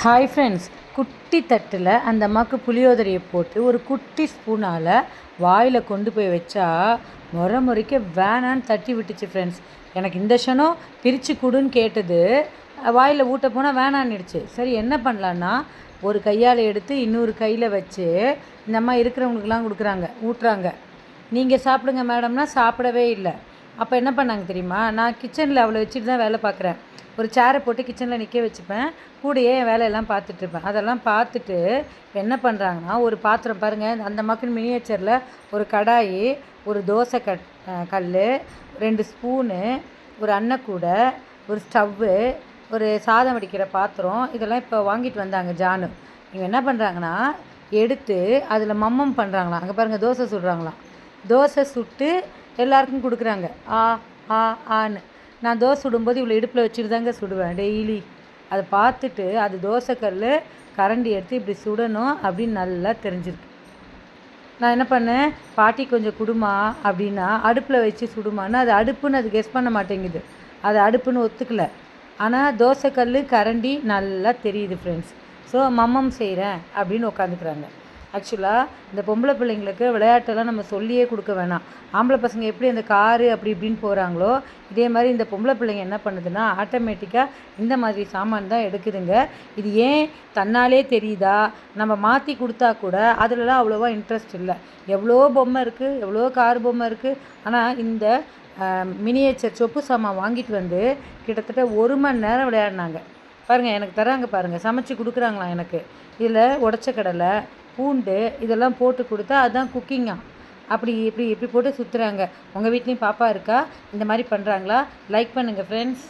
Hi friends, குட்டி தட்டில் அந்த அம்மாவுக்கு புளியோதரையை போட்டு ஒரு குட்டி ஸ்பூனால் வாயில் கொண்டு போய் வச்சா முறைக்க வேணான்னு தட்டி விட்டுச்சு ஃப்ரெண்ட்ஸ். எனக்கு இந்த க்ஷணம் பிரித்து கொடுன்னு கேட்டது, வாயில் ஊட்ட போனால் வேணான்னுடுச்சு. சரி என்ன பண்ணலான்னா, ஒரு கையால் எடுத்து இன்னொரு கையில் வச்சு இந்த அம்மா இருக்கிறவங்களுக்கெல்லாம் கொடுக்குறாங்க, ஊட்டுறாங்க. நீங்கள் சாப்பிடுங்க மேடம்னா சாப்பிடவே இல்லை. அப்போ என்ன பண்ணாங்க தெரியுமா, நான் கிச்சனில் அவளை வச்சுட்டு தான் வேலை பார்க்குறேன். ஒரு சேரை போட்டு கிச்சனில் நிற்க வச்சுப்பேன், கூடயே என் வேலையெல்லாம் பார்த்துட்ருப்பேன். அதெல்லாம் பார்த்துட்டு என்ன பண்ணுறாங்கன்னா, ஒரு பாத்திரம் பாருங்கள், அந்த மக்கள் மினியேச்சரில் ஒரு கடாயி, ஒரு தோசை கல், 2 ஸ்பூனு, ஒரு அன்னக்கூடை, ஒரு ஸ்டவ்வு, ஒரு சாதம் வடிக்கிற பாத்திரம், இதெல்லாம் இப்போ வாங்கிட்டு வந்தாங்க ஜானு. இவங்க என்ன பண்ணுறாங்கன்னா, எடுத்து அதில் மம்மம் பண்ணுறாங்களாம். அங்கே பாருங்கள், தோசை சுடுறாங்களாம். தோசை சுட்டு எல்லாருக்கும் கொடுக்குறாங்க. ஆ ஆ ஆன்னு. நான் தோசை சுடும்போது இவ்வளோ இடுப்பில் வச்சுட்டு தாங்க சுடுவேன் டெய்லி. அதை பார்த்துட்டு அது தோசைக்கல் கரண்டி எடுத்து இப்படி சுடணும் அப்படின்னு நல்லா தெரிஞ்சிருக்கு. நான் என்ன பண்ணேன், பாட்டி கொஞ்சம் குடுமா அப்படின்னா, அடுப்பில் வச்சு சுடுமான்னு, அது அடுப்புன்னு அது கெஸ் பண்ண மாட்டேங்குது. அது அடுப்புன்னு ஒத்துக்கலை. ஆனால் தோசைக்கல் கரண்டி நல்லா தெரியுது ஃப்ரெண்ட்ஸ். ஸோ மம்மம் செய்கிறேன் அப்படின்னு உட்காந்துக்கிறாங்க. ஆக்சுவலாக இந்த பொம்பளை பிள்ளைங்களுக்கு விளையாட்டெல்லாம் நம்ம சொல்லியே கொடுக்க வேணாம். ஆம்பளை பசங்க எப்படி அந்த காரு அப்படி இப்படின்னு போகிறாங்களோ, இதே மாதிரி இந்த பொம்பளை பிள்ளைங்க என்ன பண்ணுதுன்னா, ஆட்டோமேட்டிக்காக இந்த மாதிரி சாமான் தான் எடுக்குதுங்க. இது ஏன் தன்னாலே தெரியுதா, நம்ம மாற்றி கொடுத்தா கூட அதிலலாம் அவ்வளோவா இன்ட்ரெஸ்ட் இல்லை. எவ்வளோ பொம்மை இருக்குது, எவ்வளோ கார் பொம்மை இருக்குது. ஆனால் இந்த மினியேச்சர் சொப்பு சாமான் வாங்கிட்டு வந்து கிட்டத்தட்ட 1 மணி நேரம் விளையாடினாங்க. பாருங்கள், எனக்கு தராங்க பாருங்கள், சமைச்சு கொடுக்குறாங்களாம் எனக்கு. இதில் உடச்ச கடலை, பூண்டு இதெல்லாம் போட்டு கொடுத்தா அதுதான் குக்கிங்கா. அப்படி இப்படி போட்டு சுற்றுறாங்க. உங்கள் வீட்லேயும் பாப்பா இருக்கா, இந்த மாதிரி பண்ணுறாங்களா? லைக் பண்ணுங்கள் ஃப்ரெண்ட்ஸ்.